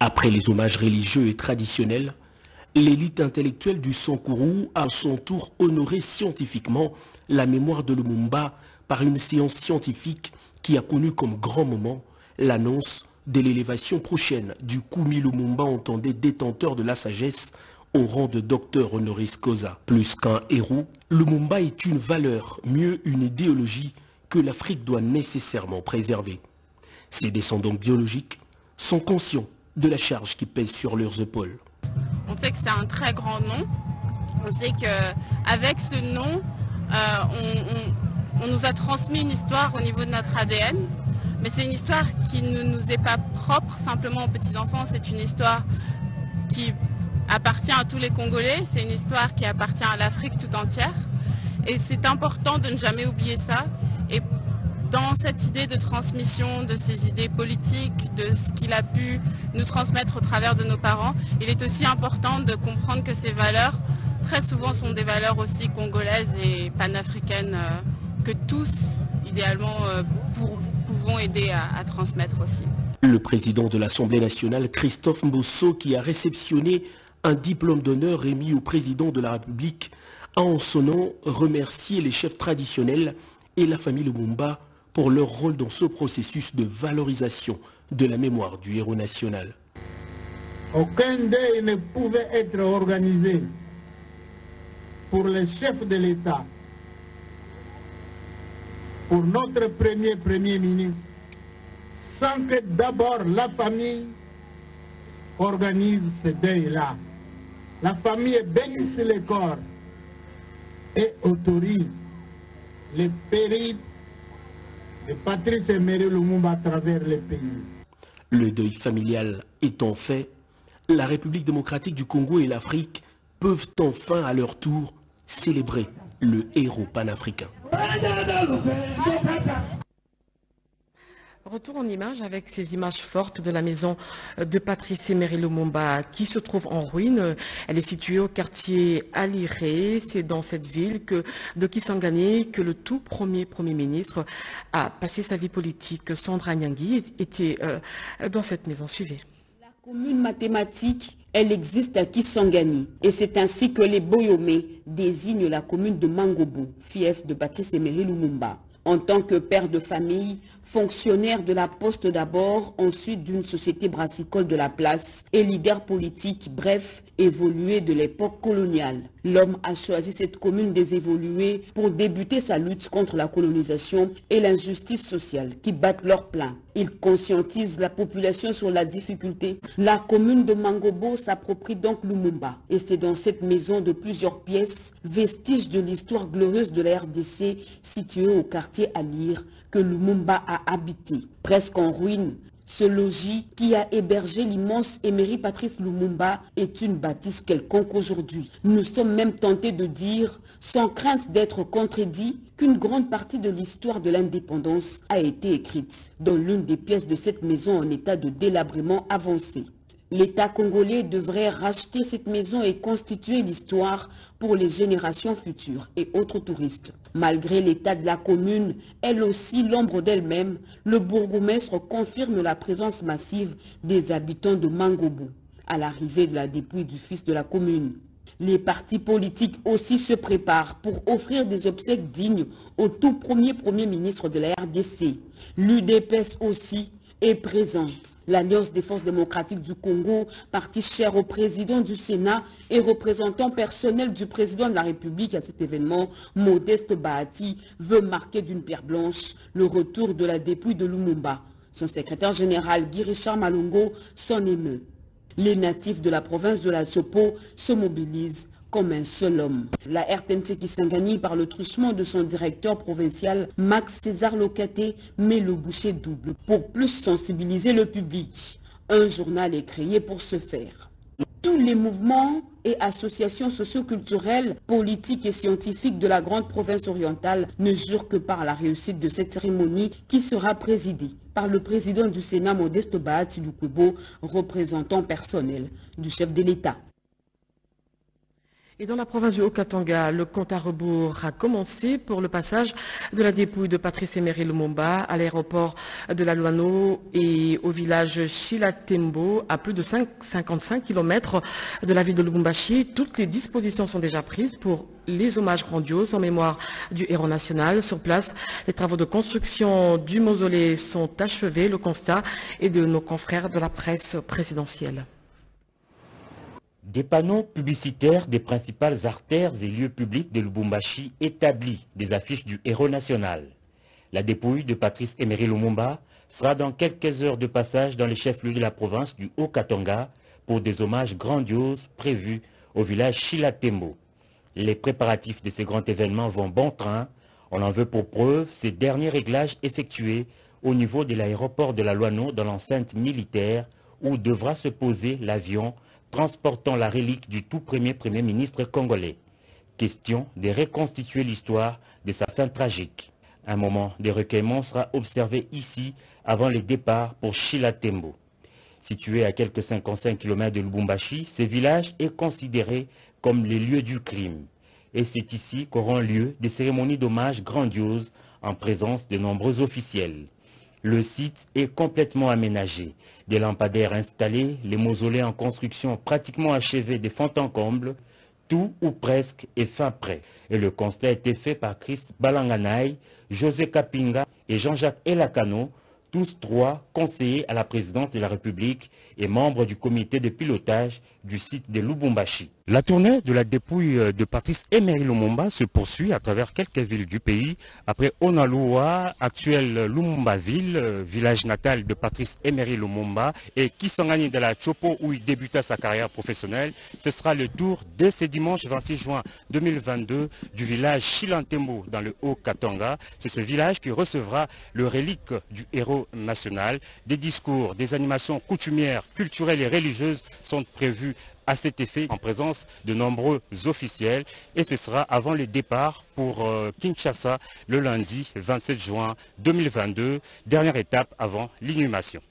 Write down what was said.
Après les hommages religieux et traditionnels, l'élite intellectuelle du Sankourou a à son tour honoré scientifiquement la mémoire de Lumumba par une séance scientifique qui a connu comme grand moment l'annonce de l'élévation prochaine du Kumi Lumumba, entendait détenteur de la sagesse, au rang de docteur honoris causa. Plus qu'un héros, Lumumba est une valeur, mieux une idéologie que l'Afrique doit nécessairement préserver. Ses descendants biologiques sont conscients de la charge qui pèse sur leurs épaules. On sait que c'est un très grand nom. On sait qu'avec ce nom, on nous a transmis une histoire au niveau de notre ADN. Mais c'est une histoire qui ne nous est pas propre simplement aux petits-enfants. C'est une histoire qui appartient à tous les Congolais. C'est une histoire qui appartient à l'Afrique tout entière. Et c'est important de ne jamais oublier ça. Et dans cette idée de transmission de ses idées politiques, de ce qu'il a pu nous transmettre au travers de nos parents, il est aussi important de comprendre que ces valeurs, très souvent, sont des valeurs aussi congolaises et panafricaines que tous, idéalement, pouvons aider à transmettre aussi. Le président de l'Assemblée nationale, Christophe Mbosso, qui a réceptionné un diplôme d'honneur remis au président de la République, a en son nom remercié les chefs traditionnels et la famille Lumumba pour leur rôle dans ce processus de valorisation de la mémoire du héros national. Aucun deuil ne pouvait être organisé pour les chefs de l'État, pour notre Premier ministre, sans que d'abord la famille organise ce deuil-là. La famille bénisse le corps et autorise les périples de Patrice Emery Lumumba à travers le pays. Le deuil familial étant fait, la République démocratique du Congo et l'Afrique peuvent enfin à leur tour célébrer le héros panafricain. Retour en image avec ces images fortes de la maison de Patrice Emery Lumumba qui se trouve en ruine. Elle est située au quartier Aliré. C'est dans cette ville de Kisangani que le tout premier ministre a passé sa vie politique. Sandra Nyangui était dans cette maison. Suivez. La commune mathématique, elle existe à Kisangani et c'est ainsi que les Boyomé désignent la commune de Mangobo, fief de Patrice Emery Lumumba. En tant que père de famille, fonctionnaire de la Poste d'abord, ensuite d'une société brassicole de la place et leader politique, bref, évolué de l'époque coloniale. L'homme a choisi cette commune désévoluée pour débuter sa lutte contre la colonisation et l'injustice sociale qui battent leur plein. Il conscientise la population sur la difficulté. La commune de Mangobo s'approprie donc Lumumba. Et c'est dans cette maison de plusieurs pièces, vestige de l'histoire glorieuse de la RDC, située au quartier Alire, que Lumumba a habité. Presque en ruine, ce logis qui a hébergé l'immense Emery Patrice Lumumba est une bâtisse quelconque aujourd'hui. Nous sommes même tentés de dire, sans crainte d'être contredits, qu'une grande partie de l'histoire de l'indépendance a été écrite dans l'une des pièces de cette maison en état de délabrement avancé. L'État congolais devrait racheter cette maison et constituer l'histoire pour les générations futures et autres touristes. Malgré l'état de la commune, elle aussi l'ombre d'elle-même, le bourgmestre confirme la présence massive des habitants de Mangobo à l'arrivée de la dépouille du fils de la commune. Les partis politiques aussi se préparent pour offrir des obsèques dignes au tout premier ministre de la RDC. L'UDPS aussi est présente. L'Alliance des forces démocratiques du Congo, parti cher au président du Sénat et représentant personnel du président de la République à cet événement, Modeste Bahati, veut marquer d'une pierre blanche le retour de la dépouille de Lumumba. Son secrétaire général, Guy Richard Malongo, s'en émeut. Les natifs de la province de la Tchopo se mobilisent comme un seul homme. La RTNC Kisangani, par le truchement de son directeur provincial, Max César Locaté, met le boucher double pour plus sensibiliser le public. Un journal est créé pour ce faire. Tous les mouvements et associations socio-culturelles, politiques et scientifiques de la grande province orientale ne jurent que par la réussite de cette cérémonie qui sera présidée par le président du Sénat Modeste Bahati Lukwebo, représentant personnel du chef de l'État. Et dans la province du Haut-Katanga, le compte à rebours a commencé pour le passage de la dépouille de Patrice Emery Lumumba à l'aéroport de la Luano et au village Chilatembo, à plus de 55 km de la ville de Lubumbashi. Toutes les dispositions sont déjà prises pour les hommages grandioses en mémoire du héros national. Sur place, les travaux de construction du mausolée sont achevés. Le constat est de nos confrères de la presse présidentielle. Des panneaux publicitaires des principales artères et lieux publics de Lubumbashi établis, des affiches du héros national. La dépouille de Patrice Emery Lumumba sera dans quelques heures de passage dans les chefs-lieux de la province du Haut-Katanga pour des hommages grandioses prévus au village Chilatembo. Les préparatifs de ces grands événements vont bon train. On en veut pour preuve ces derniers réglages effectués au niveau de l'aéroport de la Luano dans l'enceinte militaire où devra se poser l'avion transportant la relique du tout premier ministre congolais. Question de reconstituer l'histoire de sa fin tragique. Un moment de recueillement sera observé ici avant le départ pour Chilatembo. Situé à quelques 55 km de Lubumbashi, ce village est considéré comme les lieux du crime. Et c'est ici qu'auront lieu des cérémonies d'hommage grandioses en présence de nombreux officiels. Le site est complètement aménagé. Des lampadaires installés, les mausolées en construction pratiquement achevés de fond en comble, tout ou presque est fin prêt. Et le constat a été fait par Chris Balanganaï, José Kapinga et Jean-Jacques Elakano, tous trois conseillers à la présidence de la République et membres du comité de pilotage du site de Lubumbashi. La tournée de la dépouille de Patrice Emery Lumumba se poursuit à travers quelques villes du pays. Après Onalua, actuelle Lumumba-ville, village natal de Patrice Emery Lumumba, et Kisangani de la Chopo où il débuta sa carrière professionnelle, ce sera le tour dès ce dimanche 26 juin 2022 du village Chilatembo dans le Haut-Katanga. C'est ce village qui recevra le relique du héros national. Des discours, des animations coutumières, culturelles et religieuses sont prévues à cet effet en présence de nombreux officiels et ce sera avant le départ pour Kinshasa le lundi 27 juin 2022, dernière étape avant l'inhumation.